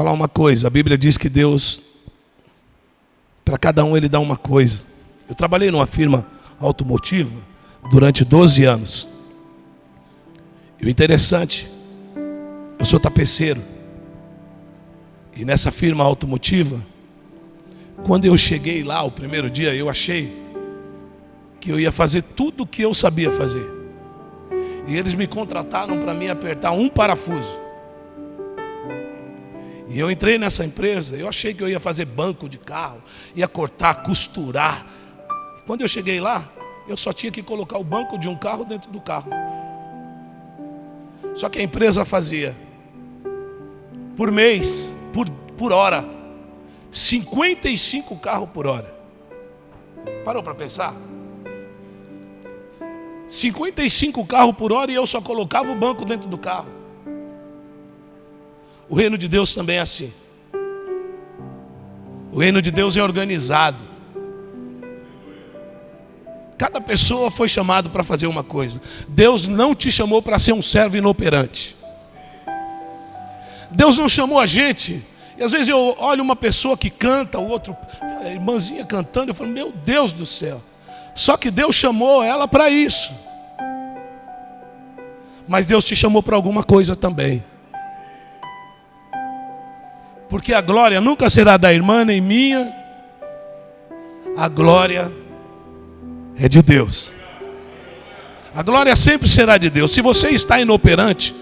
falar uma coisa. A Bíblia diz que Deus, para cada um, Ele dá uma coisa. Eu trabalhei numa firma automotiva durante 12 anos. E o interessante, eu sou tapeceiro. E nessa firma automotiva, quando eu cheguei lá o primeiro dia, eu achei que eu ia fazer tudo o que eu sabia fazer. E eles me contrataram para mim apertar um parafuso. E eu entrei nessa empresa, eu achei que eu ia fazer banco de carro, ia cortar, costurar. Quando eu cheguei lá, eu só tinha que colocar o banco de um carro dentro do carro. Só que a empresa fazia, por mês, por hora, 55 carros por hora. Parou para pensar? 55 carros por hora e eu só colocava o banco dentro do carro. O reino de Deus também é assim. O reino de Deus é organizado. Cada pessoa foi chamado para fazer uma coisa. Deus não te chamou para ser um servo inoperante. Deus não chamou a gente. E às vezes eu olho uma pessoa que canta, o outro, a irmãzinha cantando, eu falo, meu Deus do céu. Só que Deus chamou ela para isso. Mas Deus te chamou para alguma coisa também. Porque a glória nunca será da irmã nem minha. A glória é de Deus. A glória sempre será de Deus. Se você está inoperante,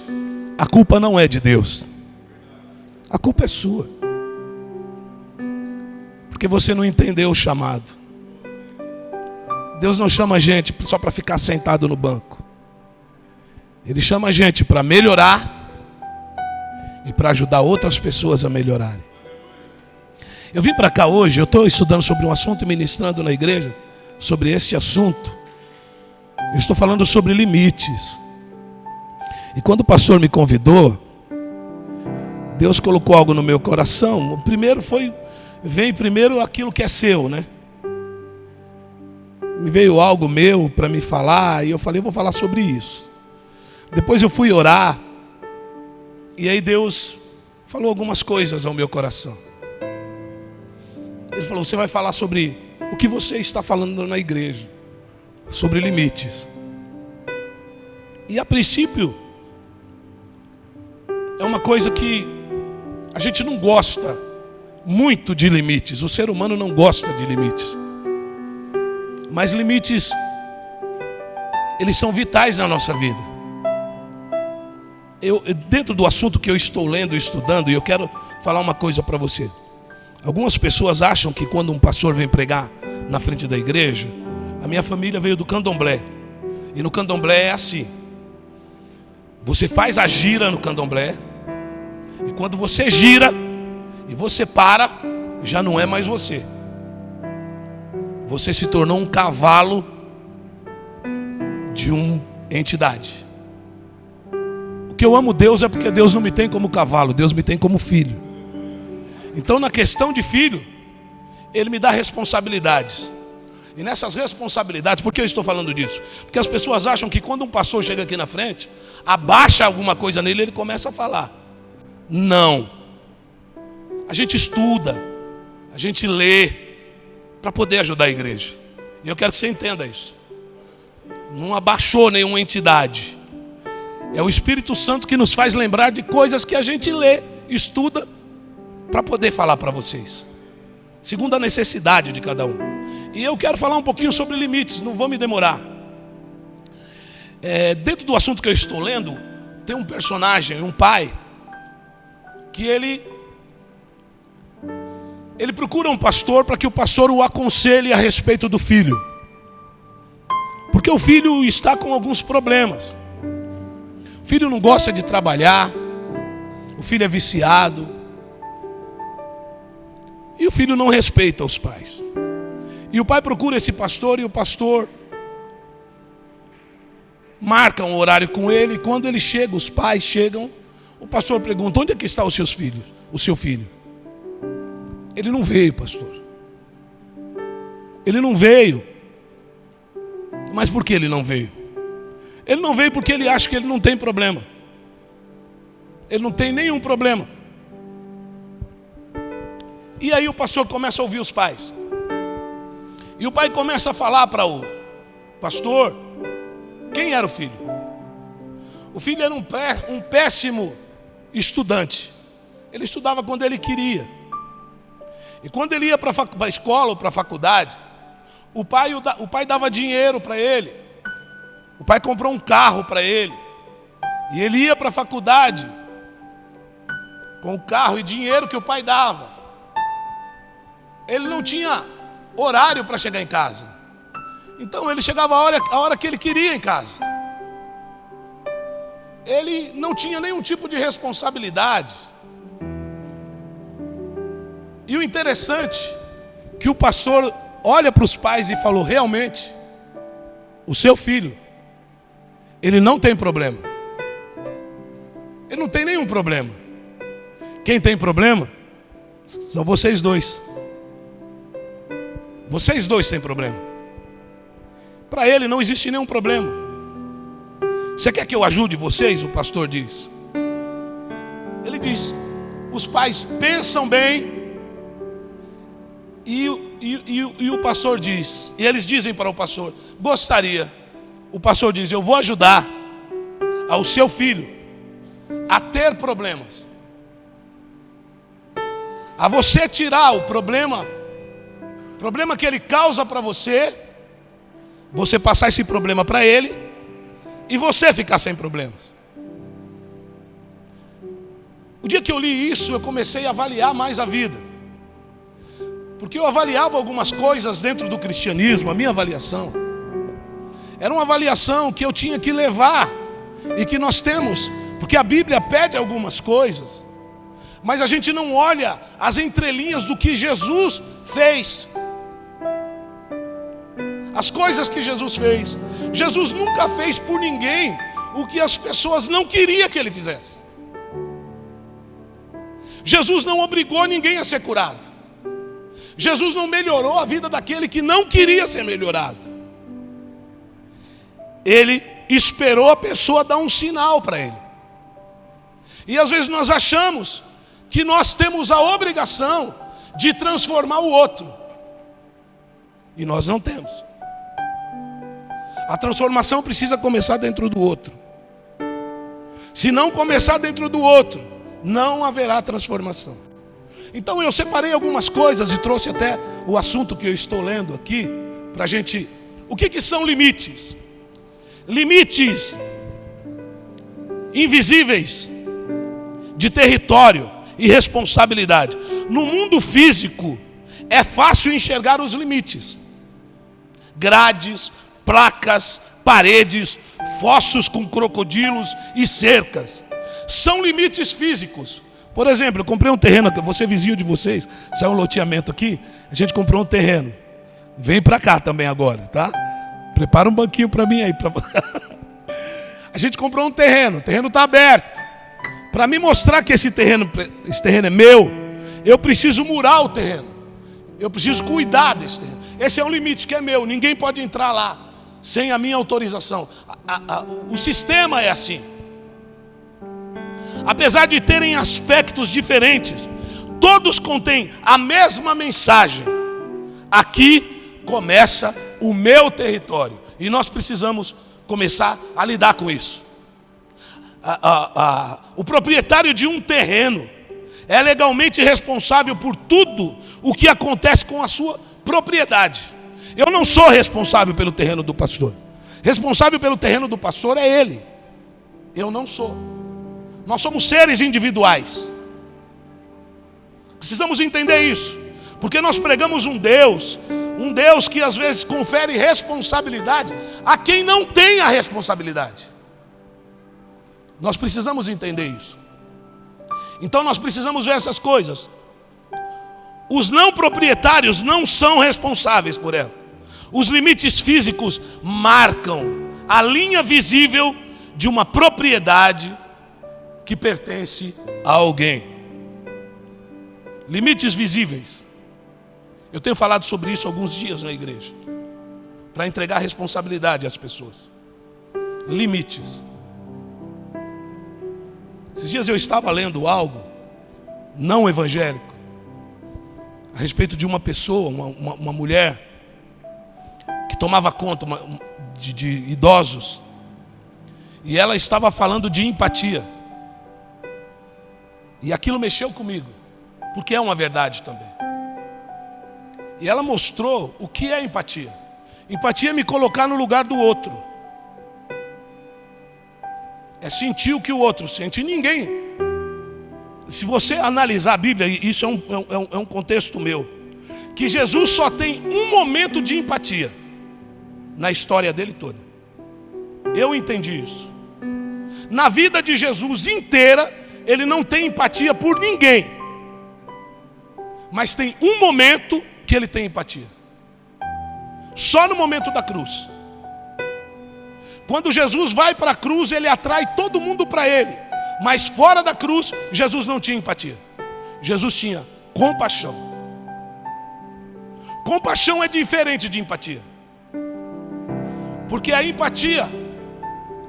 a culpa não é de Deus. A culpa é sua. Porque você não entendeu o chamado. Deus não chama a gente só para ficar sentado no banco. Ele chama a gente para melhorar e para ajudar outras pessoas a melhorarem. Eu vim para cá hoje, eu estou estudando sobre um assunto e ministrando na igreja sobre esse assunto. Eu estou falando sobre limites. E quando o pastor me convidou, Deus colocou algo no meu coração. O primeiro vem primeiro aquilo que é seu, né? Me veio algo meu para me falar e eu falei, eu vou falar sobre isso. Depois eu fui orar e aí Deus falou algumas coisas ao meu coração. Ele falou, você vai falar sobre o que você está falando na igreja, sobre limites. E a princípio, é uma coisa que a gente não gosta muito de limites. O ser humano não gosta de limites. Mas limites, eles são vitais na nossa vida. Dentro do assunto que eu estou lendo e estudando, eu quero falar uma coisa para você. Algumas pessoas acham que quando um pastor vem pregar na frente da igreja, a minha família veio do candomblé. E no candomblé é assim. Você faz a gira no candomblé. E quando você gira e você para, já não é mais você. Você se tornou um cavalo de uma entidade. O que eu amo Deus é porque Deus não me tem como cavalo, Deus me tem como filho. Então na questão de filho, Ele me dá responsabilidades. E nessas responsabilidades, por que eu estou falando disso? Porque as pessoas acham que quando um pastor chega aqui na frente, abaixa alguma coisa nele, ele começa a falar. Não. A gente estuda, a gente lê, para poder ajudar a igreja. E eu quero que você entenda isso. Não abaixou nenhuma entidade. É o Espírito Santo que nos faz lembrar de coisas que a gente lê, estuda, para poder falar para vocês. Segundo a necessidade de cada um. E eu quero falar um pouquinho sobre limites, não vou me demorar. Dentro do assunto que eu estou lendo, tem um personagem, um pai, que ele procura um pastor para que o pastor o aconselhe a respeito do filho. Porque o filho está com alguns problemas. O filho não gosta de trabalhar, o filho é viciado, e o filho não respeita os pais. E o pai procura esse pastor e o pastor marca um horário com ele. E quando ele chega, os pais chegam, o pastor pergunta, onde é que está os seus filhos? O seu filho? Ele não veio, pastor. Ele não veio. Mas por que ele não veio? Ele não veio porque ele acha que ele não tem problema. Ele não tem nenhum problema. E aí o pastor começa a ouvir os pais. E o pai começa a falar para o pastor quem era o filho. O filho era um péssimo estudante. Ele estudava quando ele queria. E quando ele ia para a escola ou para a faculdade, o pai dava dinheiro para ele. O pai comprou um carro para ele. E ele ia para a faculdade com o carro e dinheiro que o pai dava. Ele não tinha horário para chegar em casa. Então ele chegava a hora que ele queria em casa. Ele não tinha nenhum tipo de responsabilidade. E o interessante é que o pastor olha para os pais e falou: realmente, o seu filho, ele não tem problema. Ele não tem nenhum problema. Quem tem problema são vocês dois. Vocês dois têm problema. Para ele não existe nenhum problema. Você quer que eu ajude vocês? O pastor diz. Ele diz: os pais pensam bem. E o pastor diz, e eles dizem para o pastor: gostaria. O pastor diz: eu vou ajudar ao seu filho a ter problemas, a você tirar o problema que ele causa para você passar esse problema para ele e você ficar sem problemas. O dia que eu li isso, eu comecei a avaliar mais a vida. Porque eu avaliava algumas coisas dentro do cristianismo. A minha avaliação era uma avaliação que eu tinha que levar e que nós temos, porque a Bíblia pede algumas coisas, mas a gente não olha as entrelinhas do que Jesus fez. As coisas que Jesus fez. Jesus nunca fez por ninguém o que as pessoas não queriam que ele fizesse. Jesus não obrigou ninguém a ser curado. Jesus não melhorou a vida daquele que não queria ser melhorado. Ele esperou a pessoa dar um sinal para ele. E às vezes nós achamos que nós temos a obrigação de transformar o outro. E nós não temos. A transformação precisa começar dentro do outro. Se não começar dentro do outro, não haverá transformação. Então eu separei algumas coisas e trouxe até o assunto que eu estou lendo aqui para a gente. O que são limites? Limites invisíveis de território e responsabilidade. No mundo físico é fácil enxergar os limites: grades, placas, paredes, fossos com crocodilos e cercas. São limites físicos. Por exemplo, eu comprei um terreno, você vizinho de vocês, saiu um loteamento aqui, a gente comprou um terreno. Vem para cá também agora, tá? Prepara um banquinho para mim aí. A gente comprou um terreno, o terreno está aberto. Para me mostrar que esse terreno é meu, eu preciso murar o terreno. Eu preciso cuidar desse terreno. Esse é um limite que é meu, ninguém pode entrar lá sem a minha autorização. O sistema é assim. Apesar de terem aspectos diferentes, todos contêm a mesma mensagem. Aqui começa o meu território. E nós precisamos começar a lidar com isso. O proprietário de um terreno é legalmente responsável por tudo o que acontece com a sua propriedade. Eu não sou responsável pelo terreno do pastor. Responsável pelo terreno do pastor é ele. Eu não sou. Nós somos seres individuais. Precisamos entender isso. Porque nós pregamos um Deus que às vezes confere responsabilidade a quem não tem a responsabilidade. Nós precisamos entender isso. Então nós precisamos ver essas coisas. Os não proprietários não são responsáveis por ela. Os limites físicos marcam a linha visível de uma propriedade que pertence a alguém. Limites visíveis. Eu tenho falado sobre isso alguns dias na igreja, para entregar responsabilidade às pessoas. Limites. Esses dias eu estava lendo algo não evangélico a respeito de uma pessoa, uma mulher que tomava conta de idosos, e ela estava falando de empatia, e aquilo mexeu comigo, porque é uma verdade também. E ela mostrou o que é empatia. Empatia é me colocar no lugar do outro, é sentir o que o outro sente. E ninguém, se você analisar a Bíblia, e isso é um contexto meu, que Jesus só tem um momento de empatia na história dele toda. Eu entendi isso. Na vida de Jesus inteira, ele não tem empatia por ninguém, mas tem um momento que ele tem empatia. Só no momento da cruz. Quando Jesus vai para a cruz, ele atrai todo mundo para ele. Mas fora da cruz, Jesus não tinha empatia. Jesus tinha compaixão. Compaixão é diferente de empatia. Porque a empatia,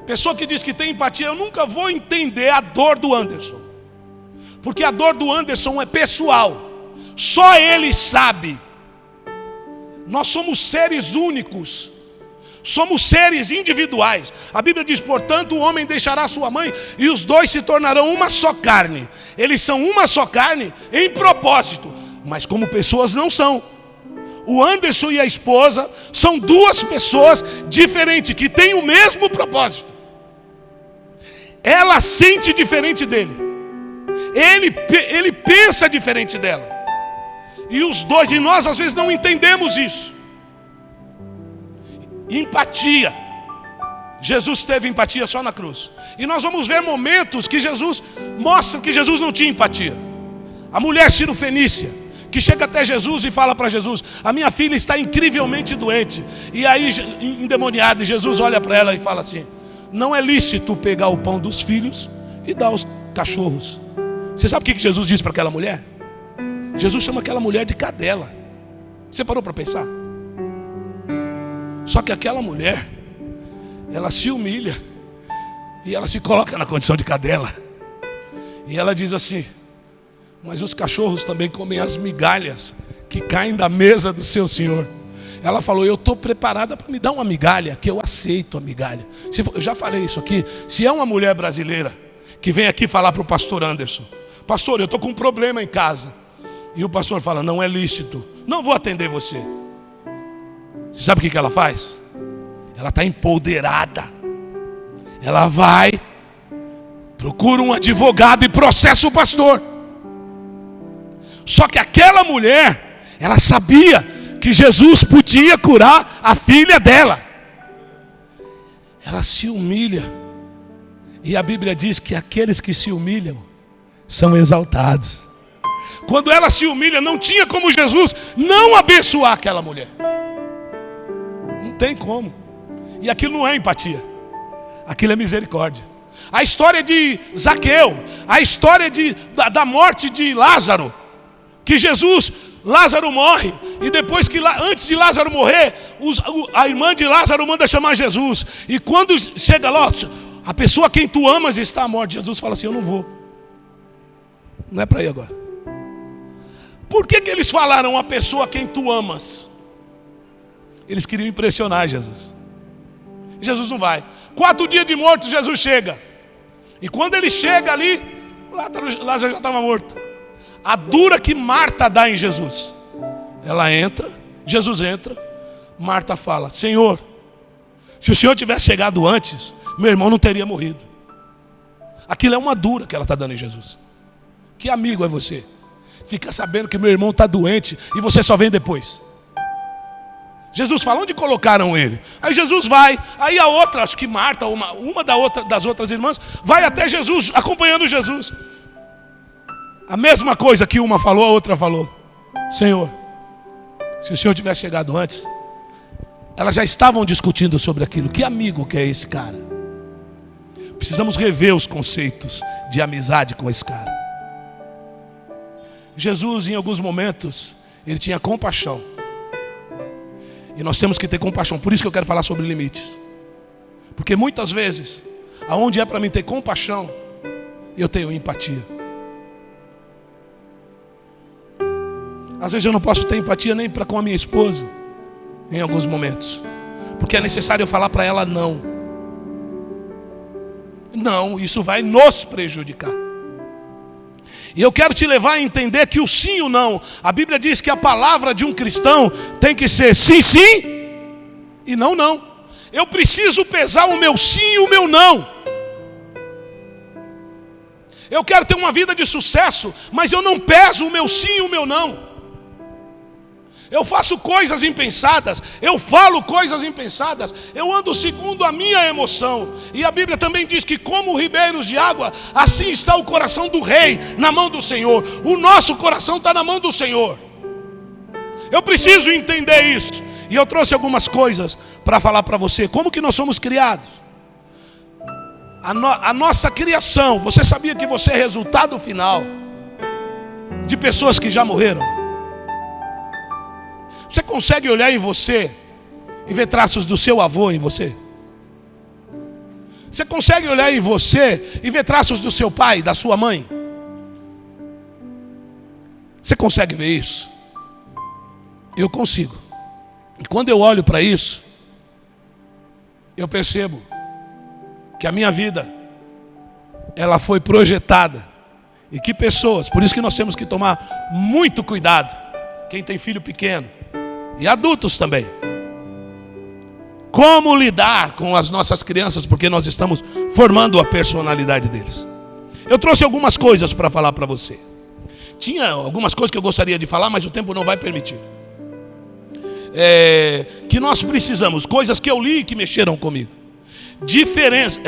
pessoa que diz que tem empatia, eu nunca vou entender a dor do Anderson. Porque a dor do Anderson é pessoal. Só ele sabe. Nós somos seres únicos. Somos seres individuais. A Bíblia diz, portanto, o homem deixará sua mãe e os dois se tornarão uma só carne. Eles são uma só carne em propósito, mas como pessoas não são. O Anderson e a esposa são duas pessoas diferentes, que têm o mesmo propósito. Ela sente diferente dele. Ele pensa diferente dela. E os dois, e nós às vezes não entendemos isso. Empatia. Jesus teve empatia só na cruz. E nós vamos ver momentos que Jesus mostra que Jesus não tinha empatia. A mulher Cirofenícia, que chega até Jesus e fala para Jesus: a minha filha está incrivelmente doente. E aí, endemoniada, e Jesus olha para ela e fala assim: não é lícito pegar o pão dos filhos e dar aos cachorros. Você sabe o que Jesus disse para aquela mulher? Jesus chama aquela mulher de cadela. Você parou para pensar? Só que aquela mulher, ela se humilha e ela se coloca na condição de cadela. E ela diz assim: mas os cachorros também comem as migalhas que caem da mesa do seu Senhor. Ela falou: eu estou preparada para me dar uma migalha, que eu aceito a migalha. Eu já falei isso aqui. Se é uma mulher brasileira que vem aqui falar para o pastor Anderson: pastor, eu estou com um problema em casa. E o pastor fala: não é lícito, não vou atender você. Você sabe o que ela faz? Ela está empoderada. Ela vai, procura um advogado e processa o pastor. Só que aquela mulher, ela sabia que Jesus podia curar a filha dela. Ela se humilha. E a Bíblia diz que aqueles que se humilham são exaltados. Quando ela se humilha, não tinha como Jesus não abençoar aquela mulher. Não tem como. E aquilo não é empatia, aquilo é misericórdia. A história de Zaqueu, a história da morte de Lázaro, que Lázaro morre, e depois que, antes de Lázaro morrer, a irmã de Lázaro manda chamar Jesus. E quando chega lá, a pessoa a quem tu amas está morta. Jesus fala assim: eu não vou, não é para ir agora. Por que eles falaram a pessoa a quem tu amas? Eles queriam impressionar Jesus. Jesus não vai. 4 dias de morto, Jesus chega. E quando ele chega ali, Lázaro já estava morto. A dura que Marta dá em Jesus. Ela entra, Jesus entra. Marta fala: Senhor, se o Senhor tivesse chegado antes, meu irmão não teria morrido. Aquilo é uma dura que ela está dando em Jesus. Que amigo é você? Fica sabendo que meu irmão está doente e você só vem depois. Jesus fala: onde colocaram ele? Aí Jesus vai. Aí a outra, acho que Marta, uma das outras irmãs, vai até Jesus, acompanhando Jesus. A mesma coisa que uma falou, a outra falou: Senhor, se o Senhor tivesse chegado antes. Elas já estavam discutindo sobre aquilo. Que amigo que é esse cara? Precisamos rever os conceitos de amizade com esse cara. Jesus, em alguns momentos, ele tinha compaixão. E nós temos que ter compaixão. Por isso que eu quero falar sobre limites. Porque muitas vezes, aonde é para mim ter compaixão, eu tenho empatia. Às vezes eu não posso ter empatia nem para com a minha esposa, em alguns momentos, porque é necessário eu falar para ela não. Não, isso vai nos prejudicar. E eu quero te levar a entender que o sim e o não, a Bíblia diz que a palavra de um cristão tem que ser sim, sim e não, não. Eu preciso pesar o meu sim e o meu não. Eu quero ter uma vida de sucesso, mas eu não peso o meu sim e o meu não. Eu faço coisas impensadas, eu falo coisas impensadas, eu ando segundo a minha emoção. E a Bíblia também diz que como ribeiros de água, assim está o coração do rei na mão do Senhor. O nosso coração está na mão do Senhor. Eu preciso entender isso. E eu trouxe algumas coisas para falar para você. Como que nós somos criados? A nossa criação, você sabia que você é resultado final de pessoas que já morreram? Você consegue olhar em você e ver traços do seu avô em você? Você consegue olhar em você e ver traços do seu pai, da sua mãe? Você consegue ver isso? Eu consigo. E quando eu olho para isso, eu percebo que a minha vida, ela foi projetada. E que pessoas, por isso que nós temos que tomar muito cuidado, quem tem filho pequeno, e adultos também. Como lidar com as nossas crianças, porque nós estamos formando a personalidade deles. Eu trouxe algumas coisas para falar para você. Tinha algumas coisas que eu gostaria de falar, mas o tempo não vai permitir. Que nós precisamos, coisas que eu li e que mexeram comigo. Diferença,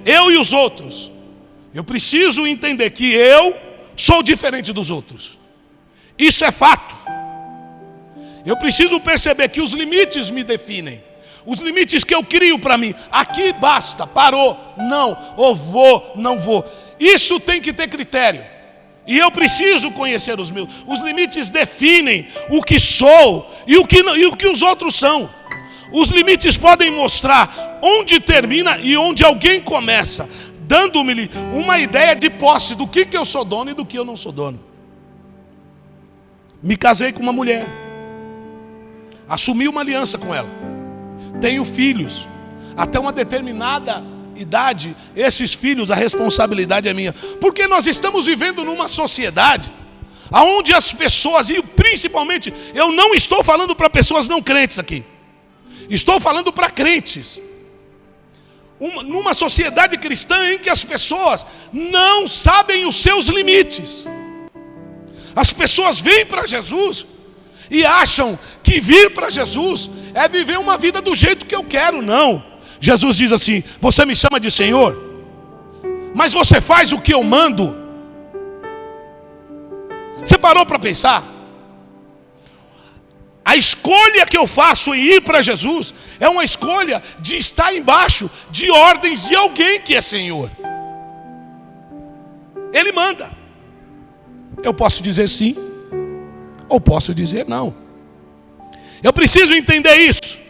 eu e os outros. Eu preciso entender que eu sou diferente dos outros. Isso é fato. Eu preciso perceber que os limites me definem. Os limites que eu crio para mim. Aqui basta, parou, não, ou vou, não vou. Isso tem que ter critério. E eu preciso conhecer os meus. Os limites definem o que sou e o que os outros são. Os limites podem mostrar onde termina e onde alguém começa, dando-me uma ideia de posse do que eu sou dono e do que eu não sou dono. Me casei com uma mulher. Assumi uma aliança com ela. Tenho filhos. Até uma determinada idade, esses filhos, a responsabilidade é minha. Porque nós estamos vivendo numa sociedade onde as pessoas, e principalmente, eu não estou falando para pessoas não crentes aqui. Estou falando para crentes. Numa sociedade cristã em que as pessoas não sabem os seus limites. As pessoas vêm para Jesus e acham que vir para Jesus é viver uma vida do jeito que eu quero. Não. Jesus diz assim: você me chama de Senhor, mas você faz o que eu mando. Você parou para pensar? A escolha que eu faço em ir para Jesus é uma escolha de estar embaixo de ordens de alguém que é Senhor. Ele manda. Eu posso dizer sim, ou posso dizer não. Eu preciso entender isso.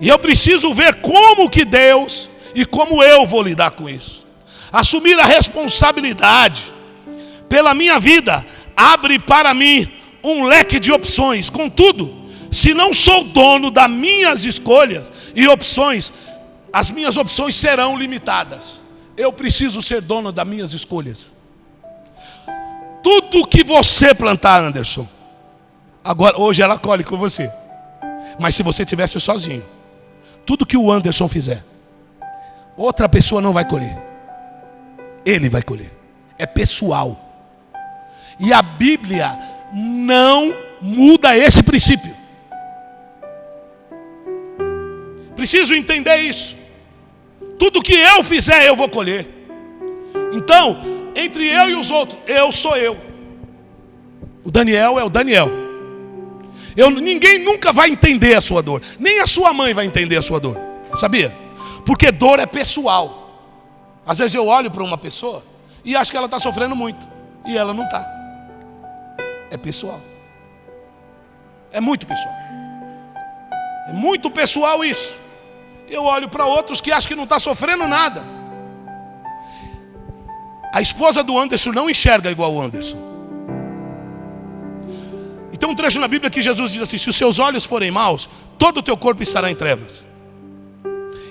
E eu preciso ver como que Deus e como eu vou lidar com isso. Assumir a responsabilidade pela minha vida abre para mim um leque de opções. Contudo, se não sou dono das minhas escolhas e opções, as minhas opções serão limitadas. Eu preciso ser dono das minhas escolhas. Tudo que você plantar, Anderson, agora, hoje ela colhe com você. Mas se você estivesse sozinho, tudo que o Anderson fizer, outra pessoa não vai colher. Ele vai colher. É pessoal. E a Bíblia não muda esse princípio. Preciso entender isso. Tudo que eu fizer, eu vou colher. Então, entre eu e os outros, eu sou eu. O Daniel é o Daniel. Ninguém nunca vai entender a sua dor. Nem a sua mãe vai entender a sua dor. Sabia? Porque dor é pessoal. Às vezes eu olho para uma pessoa e acho que ela está sofrendo muito. E ela não está. É pessoal. É muito pessoal. É muito pessoal isso. Eu olho para outros que acham que não está sofrendo nada. A esposa do Anderson não enxerga igual o Anderson. Então Tem um trecho na Bíblia que Jesus diz assim: se os seus olhos forem maus, todo o teu corpo estará em trevas.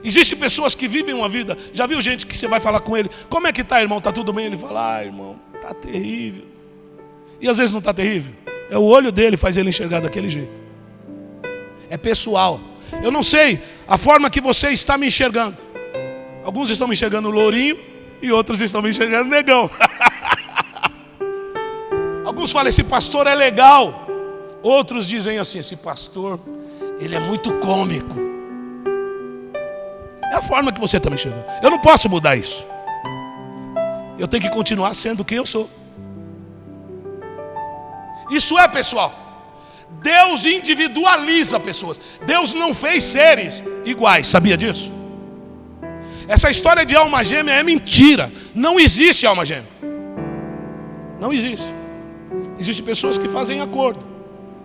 Existem pessoas que vivem uma vida. Já viu gente que você vai falar com ele: como é que está, irmão? Está tudo bem? Ele fala: irmão, está terrível. E às vezes não está terrível. É o olho dele faz ele enxergar daquele jeito. É pessoal. Eu não sei a forma que você está me enxergando. Alguns estão me enxergando lourinho e outros estão me enxergando negão. Alguns falam: esse pastor é legal. Outros dizem assim: esse pastor, ele é muito cômico. É a forma que você está me enxergando. Eu não posso mudar isso. Eu tenho que continuar sendo quem eu sou. Isso é pessoal. Deus individualiza pessoas. Deus não fez seres iguais. Sabia disso? Essa história de alma gêmea é mentira. Não existe alma gêmea. Não existe. Existem pessoas que fazem acordo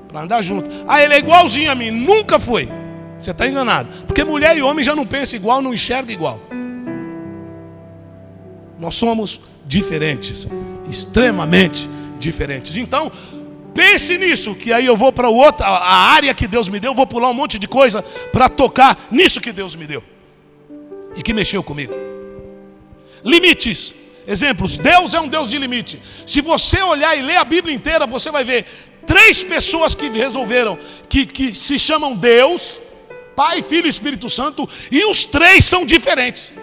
para andar junto. Ah, ele é igualzinho a mim. Nunca foi. Você está enganado. Porque mulher e homem já não pensam igual, não enxergam igual. Nós somos diferentes. Extremamente diferentes. Então, pense nisso, que aí eu vou para a área que Deus me deu. Eu vou pular um monte de coisa para tocar nisso que Deus me deu e que mexeu comigo. Limites. Exemplos. Deus é um Deus de limite. Se você olhar e ler a Bíblia inteira, você vai ver 3 pessoas que resolveram, que se chamam Deus, Pai, Filho e Espírito Santo, e os 3 são diferentes.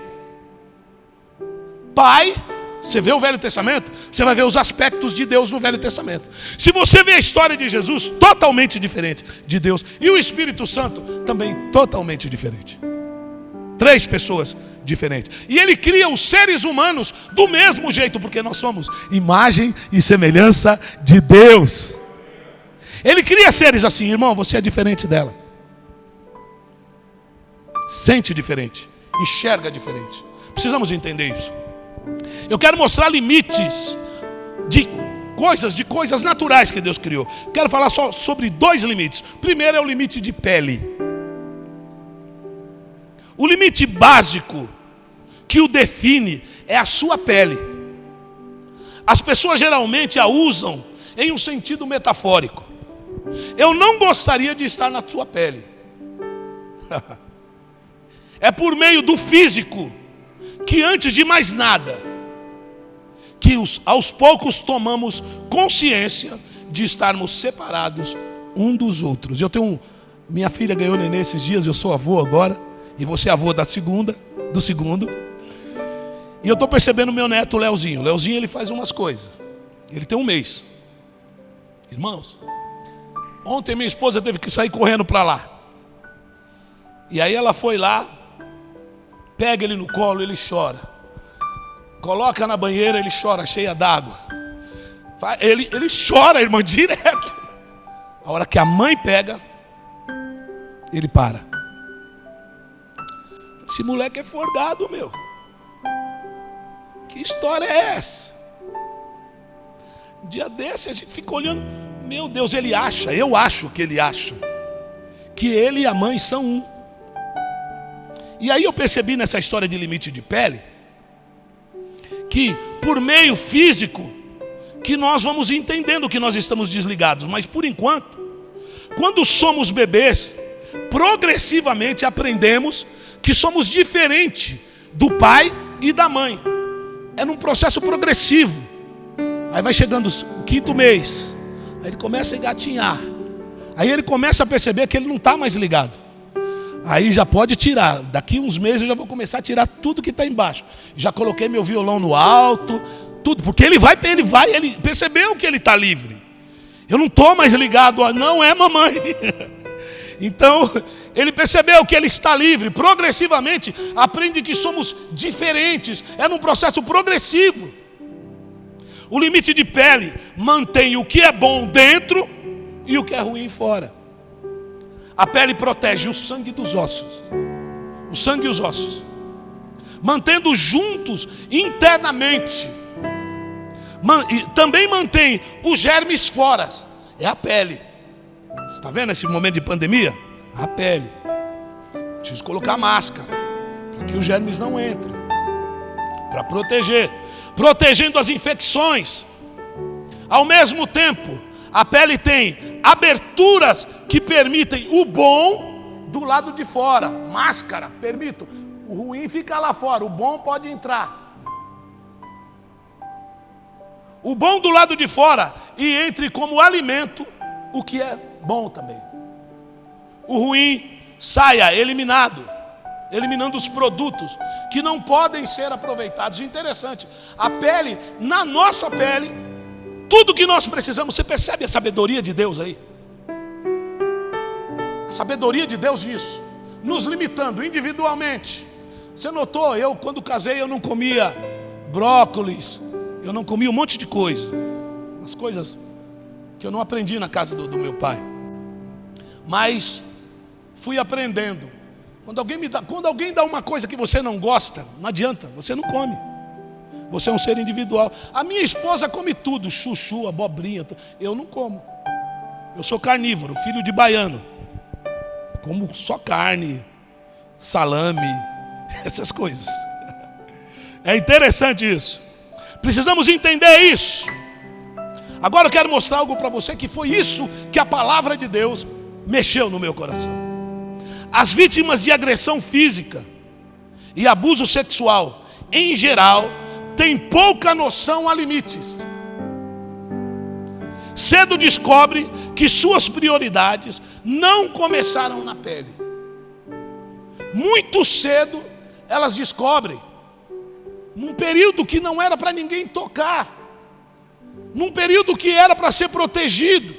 Pai, você vê o Velho Testamento, você vai ver os aspectos de Deus no Velho Testamento. Se você vê a história de Jesus, totalmente diferente de Deus. E o Espírito Santo, também totalmente diferente. 3 pessoas diferentes. E ele cria os seres humanos do mesmo jeito, porque nós somos imagem e semelhança de Deus. Ele cria seres assim: irmão, você é diferente dela. Sente diferente, enxerga diferente. Precisamos entender isso. Eu quero mostrar limites de coisas naturais que Deus criou. Quero falar só sobre 2 limites. Primeiro é o limite de pele. O limite básico que o define é a sua pele. As pessoas geralmente a usam em um sentido metafórico. Eu não gostaria de estar na sua pele. É por meio do físico que, antes de mais nada, que aos poucos tomamos consciência de estarmos separados um dos outros. Minha filha ganhou neném esses dias, eu sou avô agora, e você é avô do segundo. E eu estou percebendo meu neto Leozinho. Leozinho, ele faz umas coisas. Ele tem 1 mês. Irmãos, ontem minha esposa teve que sair correndo para lá. E aí ela foi lá, pega ele no colo, ele chora. Coloca na banheira, ele chora, cheia d'água. Ele chora, irmão, direto. A hora que a mãe pega, ele para. Esse moleque é forgado, meu. Que história é essa? Um dia desse a gente fica olhando. Meu Deus, eu acho que ele acha que ele e a mãe são um. E aí eu percebi nessa história de limite de pele, que por meio físico, que nós vamos entendendo que nós estamos desligados. Mas por enquanto, quando somos bebês, progressivamente aprendemos que somos diferentes do pai e da mãe. É num processo progressivo. Aí vai chegando o 5º mês, aí ele começa a engatinhar. Aí ele começa a perceber que ele não está mais ligado. Aí já pode tirar. Daqui uns meses eu já vou começar a tirar tudo que está embaixo. Já coloquei meu violão no alto, tudo. Porque ele percebeu que ele está livre. Eu não estou mais ligado a não é mamãe. Então, ele percebeu que ele está livre. Progressivamente, aprende que somos diferentes. É num processo progressivo. O limite de pele mantém o que é bom dentro e o que é ruim fora. A pele protege o sangue dos ossos. O sangue e os ossos. Mantendo juntos internamente. Também mantém os germes fora. É a pele. Você está vendo esse momento de pandemia? A pele. Preciso colocar máscara para que os germes não entrem. Para proteger. Protegendo as infecções. Ao mesmo tempo, A pele tem aberturas que permitem o bom do lado de fora. Máscara, permito. O ruim fica lá fora, o bom pode entrar. O bom do lado de fora e entre como alimento o que é bom também. O ruim saia eliminado, eliminando os produtos que não podem ser aproveitados. Interessante, a pele, na nossa pele, tudo que nós precisamos, você percebe a sabedoria de Deus aí? A sabedoria de Deus nisso, nos limitando individualmente. Você notou, eu quando casei eu não comia brócolis, eu não comia um monte de coisa, umas coisas que eu não aprendi na casa do meu pai. Mas fui aprendendo. Quando alguém dá uma coisa que você não gosta, não adianta, você não come. Você é um ser individual. A minha esposa come tudo, chuchu, abobrinha. Eu não como. Eu sou carnívoro, filho de baiano. Como só carne, salame, essas coisas. É interessante isso. Precisamos entender isso. Agora eu quero mostrar algo para você que foi isso que a palavra de Deus mexeu no meu coração. As vítimas de agressão física e abuso sexual, em geral, têm pouca noção a limites. Cedo descobrem que suas prioridades não começaram na pele. Muito cedo elas descobrem, num período que não era para ninguém tocar, num período que era para ser protegido,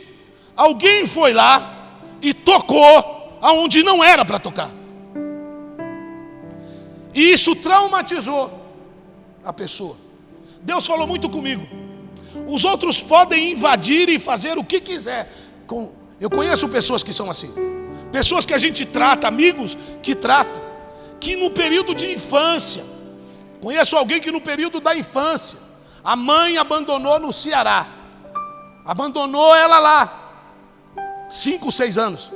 alguém foi lá e tocou aonde não era para tocar. E isso traumatizou a pessoa. Deus falou muito comigo. Os outros podem invadir e fazer o que quiser. Eu conheço pessoas que são assim. Pessoas que a gente trata, amigos que tratam, que no período de infância, conheço alguém que no período da infância, a mãe abandonou no Ceará. Abandonou ela lá, 5, 6 anos.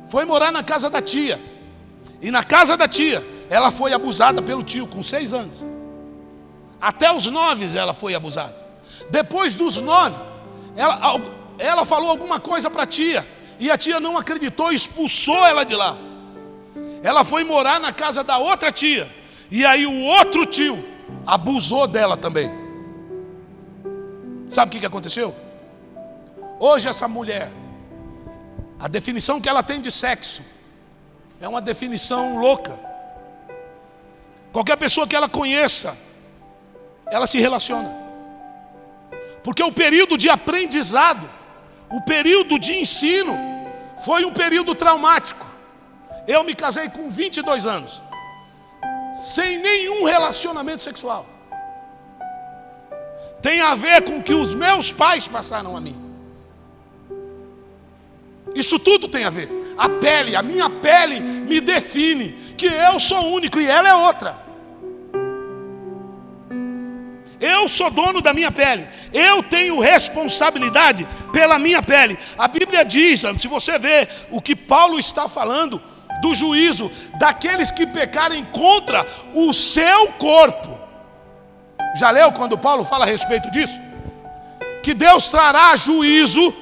Foi morar na casa da tia. E na casa da tia, ela foi abusada pelo tio com 6 anos. Até os 9 ela foi abusada. Depois dos 9, ela falou alguma coisa para a tia. E a tia não acreditou, expulsou ela de lá. Ela foi morar na casa da outra tia. E aí o outro tio abusou dela também. Sabe o que aconteceu? Hoje essa mulher, a definição que ela tem de sexo é uma definição louca. Qualquer pessoa que ela conheça, ela se relaciona. Porque o período de aprendizado, o período de ensino, foi um período traumático. Eu me casei com 22 anos, sem nenhum relacionamento sexual. Tem a ver com o que os meus pais passaram a mim. Isso tudo tem a ver. A pele, a minha pele me define que eu sou único e ela é outra. Eu sou dono da minha pele. Eu tenho responsabilidade pela minha pele. A Bíblia diz, se você vê o que Paulo está falando, do juízo daqueles que pecarem contra o seu corpo. Já leu quando Paulo fala a respeito disso? Que Deus trará juízo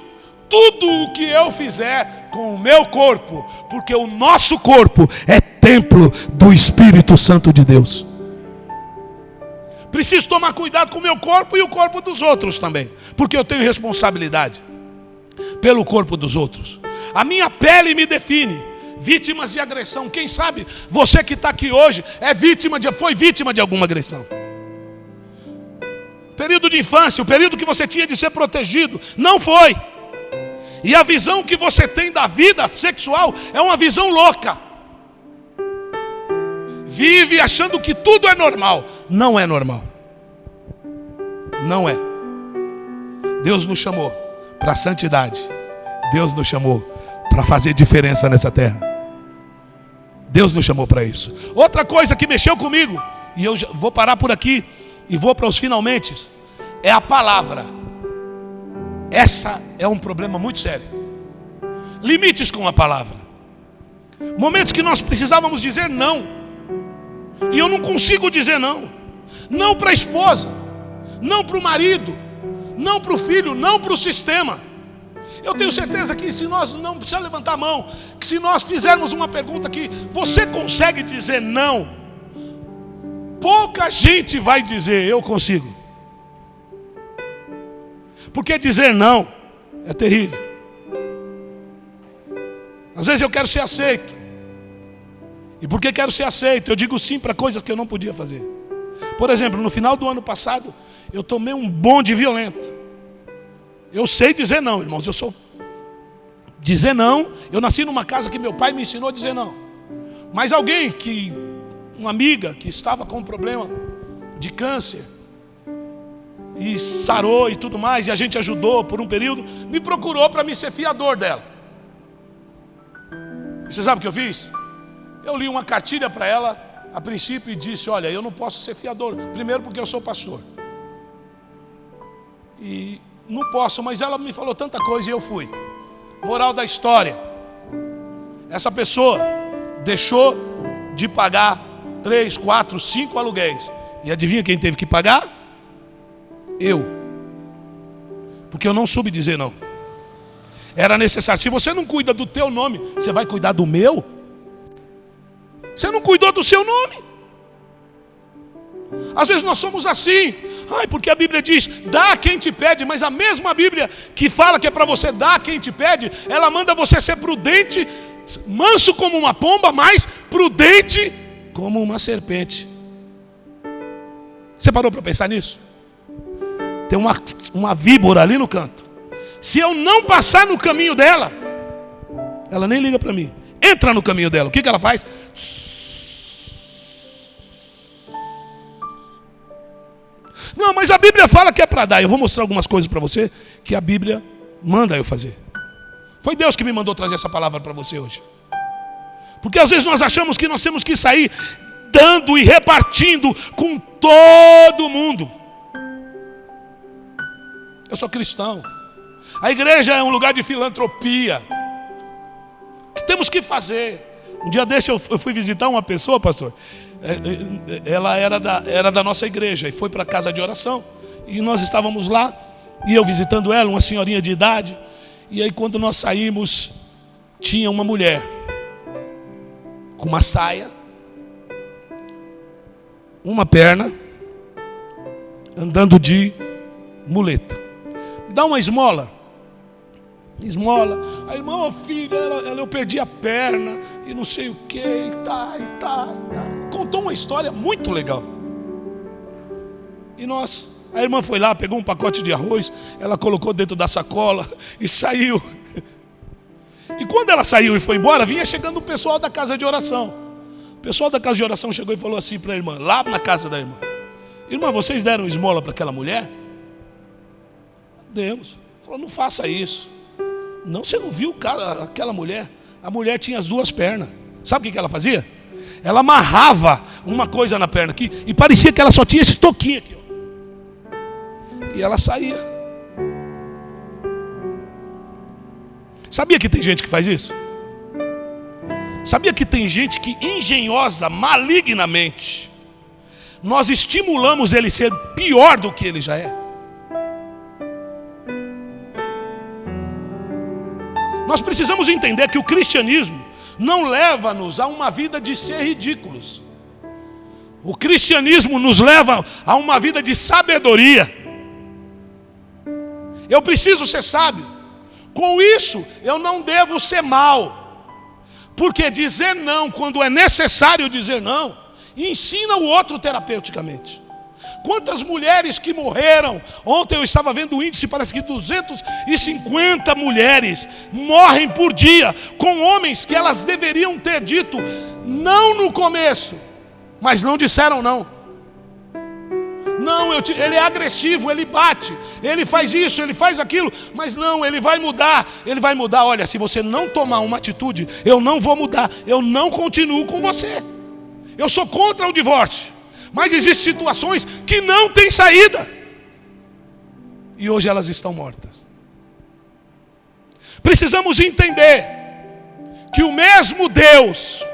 tudo o que eu fizer com o meu corpo, porque o nosso corpo é templo do Espírito Santo de Deus. Preciso tomar cuidado com o meu corpo e o corpo dos outros também, porque eu tenho responsabilidade pelo corpo dos outros. A minha pele me define. Vítimas de agressão, quem sabe você que está aqui hoje foi vítima de alguma agressão. Período de infância, o período que você tinha de ser protegido, não foi. E a visão que você tem da vida sexual é uma visão louca. Vive achando que tudo é normal. Não é normal. Não é. Deus nos chamou para a santidade. Deus nos chamou para fazer diferença nessa terra. Deus nos chamou para isso. Outra coisa que mexeu comigo, e eu já vou parar por aqui e vou para os finalmente, é a palavra. Essa é um problema muito sério. Limites com a palavra. Momentos que nós precisávamos dizer não. E eu não consigo dizer não. Não para a esposa, não para o marido, não para o filho, não para o sistema. Eu tenho certeza que se nós, não precisa levantar a mão, que se nós fizermos uma pergunta que você consegue dizer não, pouca gente vai dizer eu consigo. Porque dizer não é terrível. Às vezes eu quero ser aceito. E porque quero ser aceito, eu digo sim para coisas que eu não podia fazer. Por exemplo, no final do ano passado, eu tomei um bonde violento. Eu sei dizer não, irmãos. Dizer não, eu nasci numa casa que meu pai me ensinou a dizer não. Mas uma amiga que estava com um problema de câncer, e sarou e tudo mais, e a gente ajudou por um período, me procurou para me ser fiador dela. Você sabe o que eu fiz? Eu li uma cartilha para ela, a princípio, e disse, olha, eu não posso ser fiador. Primeiro porque eu sou pastor. E não posso, mas ela me falou tanta coisa e eu fui. Moral da história. Essa pessoa deixou de pagar 3, 4, 5 aluguéis. E adivinha quem teve que pagar? Eu. Porque eu não soube dizer não. Era necessário. Se você não cuida do teu nome, você vai cuidar do meu? Você não cuidou do seu nome. Às vezes nós somos assim. Porque a Bíblia diz, dá a quem te pede. Mas a mesma Bíblia que fala que é para você dar a quem te pede, ela manda você ser prudente, manso como uma pomba, mas prudente como uma serpente. Você parou para pensar nisso? Tem uma víbora ali no canto. Se eu não passar no caminho dela, ela nem liga para mim. Entra no caminho dela. O que ela faz? Não, mas a Bíblia fala que é para dar. Eu vou mostrar algumas coisas para você que a Bíblia manda eu fazer. Foi Deus que me mandou trazer essa palavra para você hoje. Porque às vezes nós achamos que nós temos que sair dando e repartindo com todo mundo. Eu sou cristão. A igreja é um lugar de filantropia. O que temos que fazer? Um dia desse eu fui visitar uma pessoa, pastor. Ela era da nossa igreja e foi para a casa de oração. E nós estávamos lá, e eu visitando ela, uma senhorinha de idade. E aí quando nós saímos, tinha uma mulher com uma saia, uma perna, andando de muleta. Dá uma esmola. A irmã, filha, eu perdi a perna e não sei o que, e tá. Contou uma história muito legal. E a irmã foi lá, pegou um pacote de arroz, ela colocou dentro da sacola e saiu. E quando ela saiu e foi embora, vinha chegando o pessoal da casa de oração. O pessoal da casa de oração chegou e falou assim para a irmã, lá na casa da irmã: irmã, vocês deram esmola para aquela mulher? Demos. Falou, não faça isso. Não, você não viu aquela mulher? A mulher tinha as duas pernas. Sabe o que ela fazia? Ela amarrava uma coisa na perna aqui e parecia que ela só tinha esse toquinho aqui, ó. E ela saía. Sabia que tem gente que faz isso? Sabia que tem gente que engenhosa, malignamente, nós estimulamos ele a ser pior do que ele já é? Nós precisamos entender que o cristianismo não leva-nos a uma vida de ser ridículos. O cristianismo nos leva a uma vida de sabedoria. Eu preciso ser sábio. Com isso, eu não devo ser mau. Porque dizer não, quando é necessário dizer não, ensina o outro terapeuticamente. Quantas mulheres que morreram? Ontem eu estava vendo o índice, parece que 250 mulheres morrem por dia com homens que elas deveriam ter dito não no começo, mas não disseram não. Não, ele é agressivo, ele bate, ele faz isso, ele faz aquilo, mas não, ele vai mudar. Olha, se você não tomar uma atitude, eu não vou mudar, eu não continuo com você. Eu sou contra o divórcio. Mas existem situações que não têm saída. E hoje elas estão mortas. Precisamos entender que o mesmo Deus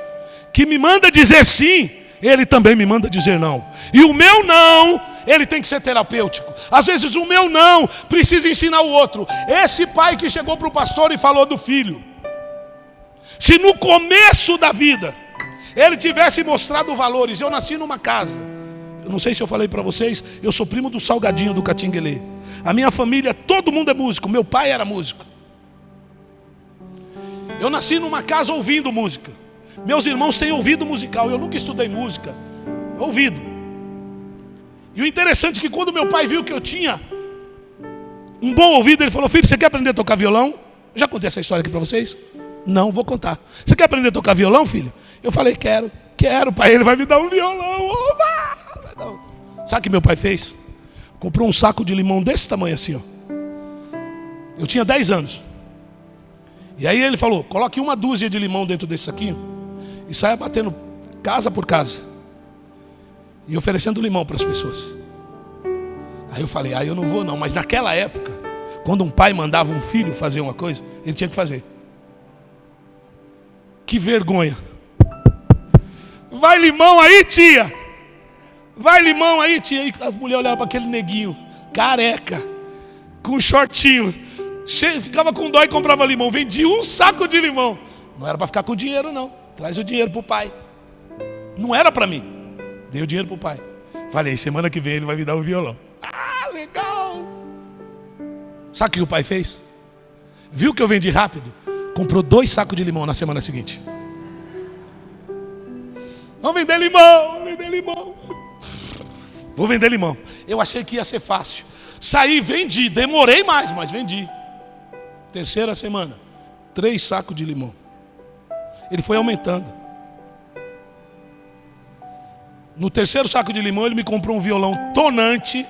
que me manda dizer sim, Ele também me manda dizer não. E o meu não, ele tem que ser terapêutico. Às vezes o meu não precisa ensinar o outro. Esse pai que chegou para o pastor e falou do filho, se no começo da vida ele tivesse mostrado valores. Eu nasci numa casa, eu não sei se eu falei para vocês, eu sou primo do Salgadinho do Catinguelê. A minha família, todo mundo é músico. Meu pai era músico. Eu nasci numa casa ouvindo música. Meus irmãos têm ouvido musical. Eu nunca estudei música, ouvido. E o interessante é que quando meu pai viu que eu tinha um bom ouvido, ele falou: filho, você quer aprender a tocar violão? Eu já contei essa história aqui para vocês? Não, vou contar. Você quer aprender a tocar violão, filho? Eu falei: quero, pai. Ele vai me dar um violão. Oba! Sabe o que meu pai fez? Comprou um saco de limão desse tamanho assim, ó. Eu tinha 10 anos. E aí ele falou: coloque uma dúzia de limão dentro desse saquinho e saia batendo casa por casa e oferecendo limão para as pessoas. Aí eu falei: eu não vou não. Mas naquela época, quando um pai mandava um filho fazer uma coisa, ele tinha que fazer. Que vergonha. Vai limão aí, tia. Vai limão aí, tia. E as mulheres olhavam para aquele neguinho, careca, com um shortinho, ficava com dó e comprava limão. Vendia um saco de limão. Não era para ficar com dinheiro não. Traz o dinheiro para o pai. Não era para mim. Dei o dinheiro para o pai. Falei: semana que vem ele vai me dar um violão. Ah, legal. Sabe o que o pai fez? Viu que eu vendi rápido? Comprou 2 sacos de limão na semana seguinte. Vamos vender limão, vamos vender limão. Vou vender limão. Eu achei que ia ser fácil. Saí, vendi. Demorei mais, mas vendi. Terceira semana, 3 sacos de limão. Ele foi aumentando. No terceiro saco de limão, ele me comprou um violão tonante,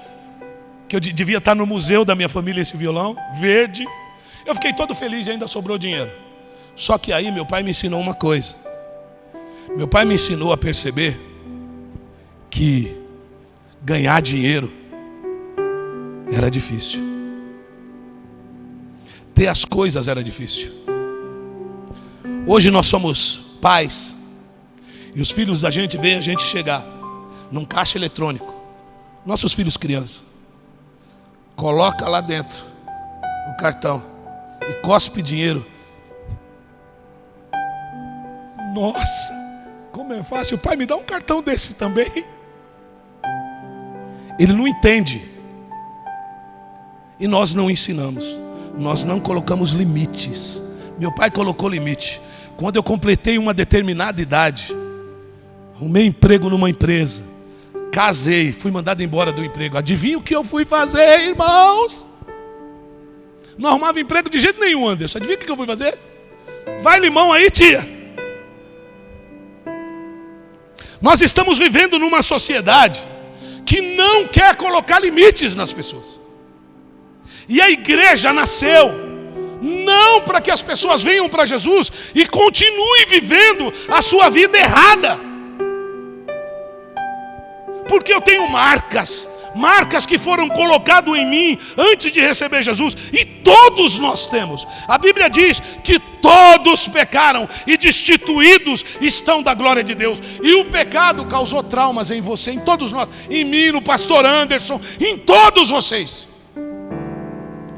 que eu devia estar no museu da minha família, esse violão, verde. Eu fiquei todo feliz e ainda sobrou dinheiro. Só que aí meu pai me ensinou uma coisa. Meu pai me ensinou a perceber que ganhar dinheiro era difícil. Ter as coisas era difícil. Hoje nós somos pais e os filhos da gente veem a gente chegar num caixa eletrônico. Nossos filhos crianças. Coloca lá dentro o cartão e cospe dinheiro. Nossa, como é fácil. Pai, me dá um cartão desse também. Ele não entende. E nós não ensinamos. Nós não colocamos limites. Meu pai colocou limite. Quando eu completei uma determinada idade, arrumei emprego numa empresa, casei, fui mandado embora do emprego. Adivinha o que eu fui fazer, irmãos? Não arrumava emprego de jeito nenhum, Anderson. Adivinha o que eu fui fazer? Vai limão aí, tia. Nós estamos vivendo numa sociedade que não quer colocar limites nas pessoas. E a igreja nasceu não para que as pessoas venham para Jesus e continuem vivendo a sua vida errada. Porque eu tenho marcas que foram colocadas em mim antes de receber Jesus. E todos nós temos. A Bíblia diz que todos pecaram e destituídos estão da glória de Deus. E o pecado causou traumas em você, em todos nós. Em mim, no pastor Anderson, em todos vocês.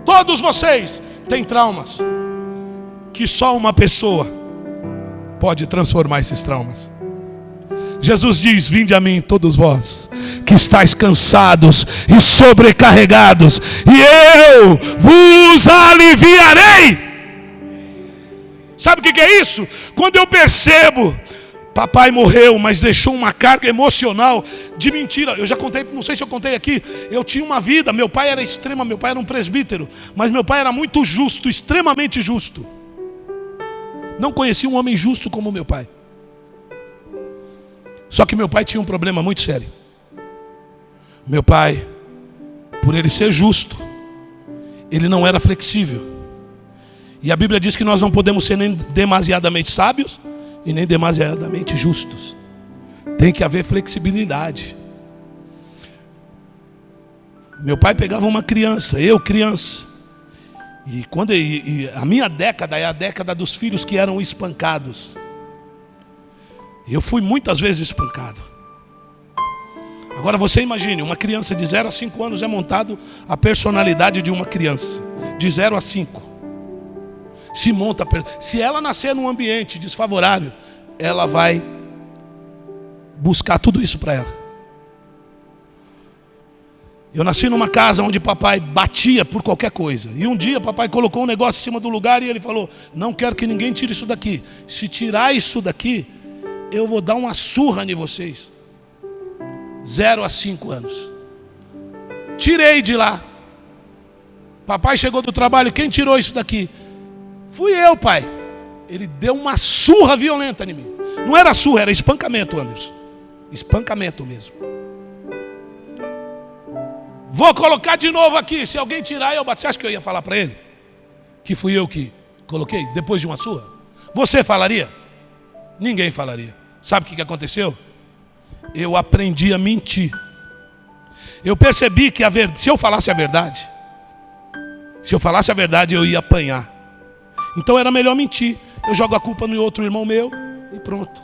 Todos vocês têm traumas que só uma pessoa pode transformar esses traumas. Jesus diz: vinde a mim todos vós que estáis cansados e sobrecarregados, e eu vos aliviarei. Sabe o que é isso? Quando eu percebo, papai morreu, mas deixou uma carga emocional de mentira. Eu já contei, não sei se eu contei aqui. Eu tinha uma vida, meu pai era meu pai era um presbítero, mas meu pai era muito justo, extremamente justo. Não conheci um homem justo como meu pai. Só que meu pai tinha um problema muito sério. Meu pai, por ele ser justo, ele não era flexível. E a Bíblia diz que nós não podemos ser nem demasiadamente sábios e nem demasiadamente justos. Tem que haver flexibilidade. Meu pai pegava uma criança, eu criança, e a minha década é a década dos filhos que eram espancados. Eu fui muitas vezes espancado. Agora você imagine, uma criança de 0 a 5 anos é montado a personalidade de uma criança. De 0 a 5. Se monta. Se ela nascer num ambiente desfavorável, ela vai buscar tudo isso para ela. Eu nasci numa casa onde papai batia por qualquer coisa. E um dia papai colocou um negócio em cima do lugar e ele falou: não quero que ninguém tire isso daqui. Se tirar isso daqui, eu vou dar uma surra em vocês. 0 a 5 anos. Tirei de lá. Papai chegou do trabalho: quem tirou isso daqui? Fui eu, pai. Ele deu uma surra violenta em mim. Não era surra, era espancamento, Anderson. Espancamento mesmo. Vou colocar de novo aqui. Se alguém tirar, eu bato. Você acha que eu ia falar para ele que fui eu que coloquei depois de uma surra? Você falaria? Ninguém falaria. Sabe o que aconteceu? Eu aprendi a mentir. Eu percebi que se eu falasse a verdade, eu ia apanhar. Então era melhor mentir. Eu jogo a culpa no outro irmão meu e pronto.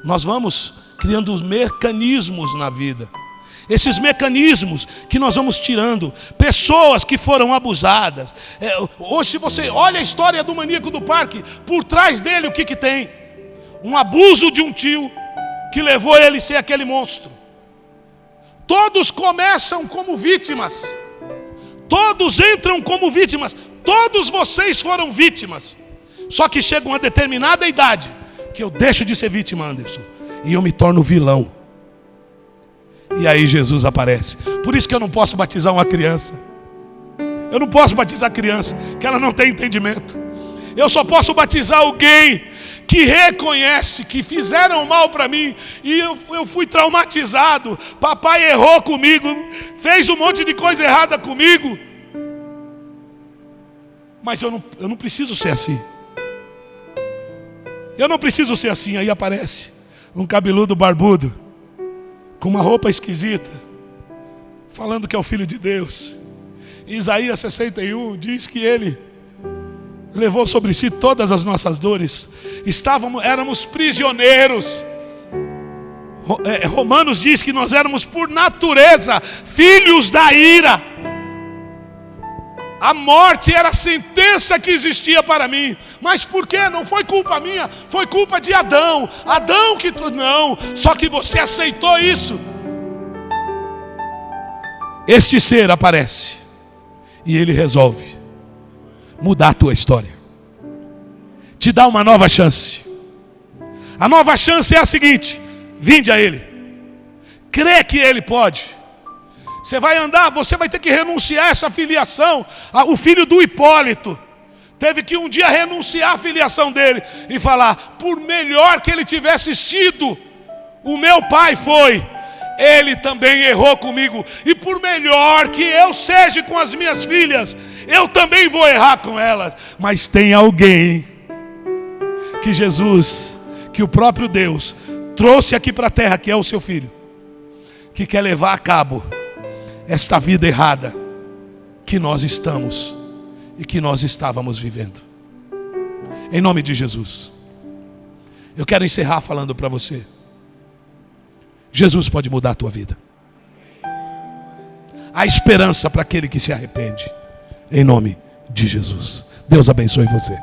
Nós vamos criando os mecanismos na vida. Esses mecanismos que nós vamos tirando. Pessoas que foram abusadas. Hoje, se você olha a história do maníaco do parque, por trás dele o que tem? Um abuso de um tio que levou ele a ser aquele monstro. Todos começam como vítimas. Todos entram como vítimas. Todos vocês foram vítimas. Só que chega uma determinada idade que eu deixo de ser vítima, Anderson, e eu me torno vilão. E aí Jesus aparece. Por isso que eu não posso batizar uma criança. Eu não posso batizar criança, que ela não tem entendimento. Eu só posso batizar alguém que reconhece que fizeram mal para mim e eu fui traumatizado. Papai errou comigo, fez um monte de coisa errada comigo. Mas eu não preciso ser assim. Eu não preciso ser assim. Aí aparece um cabeludo barbudo, com uma roupa esquisita, falando que é o Filho de Deus. Isaías 61 diz que ele levou sobre si todas as nossas dores. Éramos prisioneiros. Romanos diz que nós éramos por natureza filhos da ira. A morte era a sentença que existia para mim. Mas por quê? Não foi culpa minha, foi culpa de Adão. Adão que... Não, só que você aceitou isso. Este ser aparece e ele resolve mudar a tua história. Te dá uma nova chance. A nova chance é a seguinte: vinde a ele. Crê que ele pode. Você vai andar, você vai ter que renunciar a essa filiação. O filho do Hipólito teve que um dia renunciar a filiação dele e falar: por melhor que ele tivesse sido, o meu pai foi, ele também errou comigo. E por melhor que eu seja com as minhas filhas, eu também vou errar com elas. Mas tem alguém que Jesus, que o próprio Deus trouxe aqui para a terra, que é o seu filho, que quer levar a cabo esta vida errada que nós estamos e que nós estávamos vivendo. Em nome de Jesus, eu quero encerrar falando para você: Jesus pode mudar a tua vida. Há esperança para aquele que se arrepende. Em nome de Jesus. Deus abençoe você.